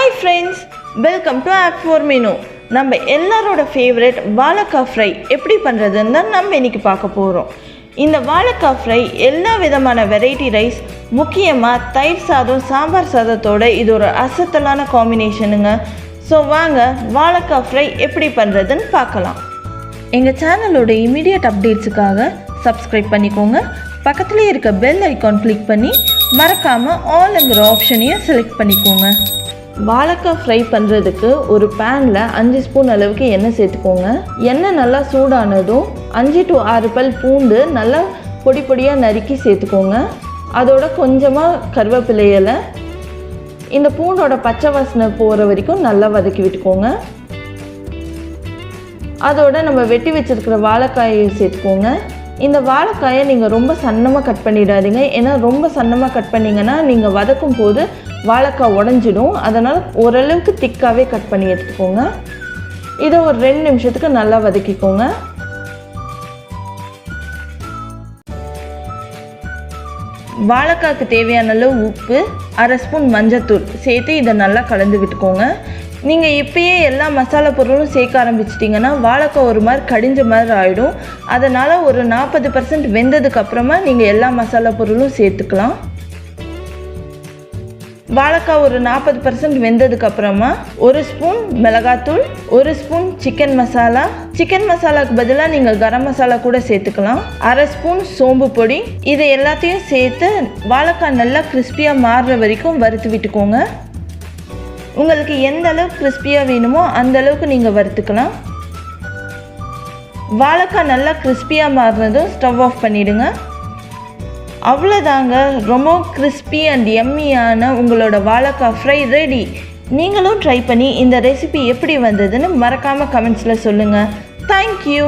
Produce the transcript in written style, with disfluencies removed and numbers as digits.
Hi friends, welcome to Ap4Menu. நம்ம எல்லாரோட favourite வாழைக்காய் ஃப்ரை எப்படி பண்ணுறதுன்னு தான் நம்ம இன்றைக்கி பார்க்க போகிறோம். இந்த வாழைக்காய் ஃப்ரை எல்லா விதமான வெரைட்டி ரைஸ், முக்கியமாக தயிர் சாதம், சாம்பார் சாதத்தோடு இது ஒரு அசத்தலான காம்பினேஷனுங்க. ஸோ வாங்க வாழைக்காய் ஃப்ரை எப்படி பண்ணுறதுன்னு பார்க்கலாம். எங்கள் சேனலோட இமீடியட் அப்டேட்ஸுக்காக சப்ஸ்கிரைப் பண்ணிக்கோங்க. பக்கத்துலேயே இருக்க பெல் ஐக்கான் கிளிக் பண்ணி மறக்காமல் ஆல்ங்கிற ஆப்ஷனையும் செலக்ட் பண்ணிக்கோங்க. வாழைக்காய் ஃப்ரை பண்ணுறதுக்கு ஒரு பேனில் 5 ஸ்பூன் அளவுக்கு எண்ணெய் சேர்த்துக்கோங்க. எண்ணெய் நல்லா சூடானதும் 5 to 6 பல் பூண்டு நல்லா பொடி பொடியாக நறுக்கி சேர்த்துக்கோங்க. அதோட கொஞ்சமாக கருவேப்பிலை இலை, இந்த பூண்டோட பச்சை வாசனை போகிற வரைக்கும் நல்லா வதக்கி விட்டுக்கோங்க. அதோட நம்ம வெட்டி வச்சுருக்கிற வாழைக்காயை சேர்த்துக்கோங்க. இந்த வாழைக்காயை நீங்கள் ரொம்ப சன்னமாக கட் பண்ணிடாதீங்க. ஏன்னா ரொம்ப சன்னமாக கட் பண்ணிங்கன்னா நீங்கள் வதக்கும் போது வாழைக்காய் உடஞ்சிடும். அதனால் ஓரளவுக்கு திக்காகவே கட் பண்ணி எடுத்துக்கோங்க. இதை ஒரு 2 நிமிஷத்துக்கு நல்லா வதக்கிக்கோங்க. வாழைக்காய்க்கு தேவையான அளவு உப்பு, 1/2 ஸ்பூன் மஞ்சத்தூள் சேர்த்து இதை நல்லா கலந்து விட்டுக்கோங்க. நீங்கள் இப்போயே எல்லா மசாலா பொருளும் சேர்க்க ஆரம்பிச்சிட்டிங்கன்னா வாழைக்காய் ஒரு மாதிரி கடிஞ்ச மாதிரி ஆகிடும். அதனால் ஒரு 40% வெந்ததுக்கப்புறமா நீங்கள் எல்லா மசாலா பொருளும் சேர்த்துக்கலாம். வாழைக்காய் ஒரு 40% வெந்ததுக்கப்புறமா 1 ஸ்பூன் மிளகாத்தூள், 1 ஸ்பூன் சிக்கன் மசாலா, சிக்கன் மசாலாவுக்கு பதிலாக நீங்கள் கரம் மசாலா கூட சேர்த்துக்கலாம், 1/2 ஸ்பூன் சோம்பு பொடி. இதை எல்லாத்தையும் சேர்த்து வாழைக்காய் நல்லா கிறிஸ்பியாக மாறுற வரைக்கும் வறுத்து விட்டுக்கோங்க. உங்களுக்கு எந்த அளவுக்கு கிறிஸ்பியாக வேணுமோ அந்த அளவுக்கு நீங்கள் வறுத்துக்கலாம். வாழைக்காய் நல்லா கிறிஸ்பியாக மாறினதும் ஸ்டவ் ஆஃப் பண்ணிவிடுங்க. அவ்வளோதாங்க, ரொம்ப கிறிஸ்பி அண்ட் எம்மியான உங்களோட வாழைக்காய் ஃப்ரை ரெடி. நீங்களும் ட்ரை பண்ணி இந்த ரெசிபி எப்படி வந்ததுன்னு மறக்காமல் கமெண்ட்ஸில் சொல்லுங்கள். தேங்க்யூ.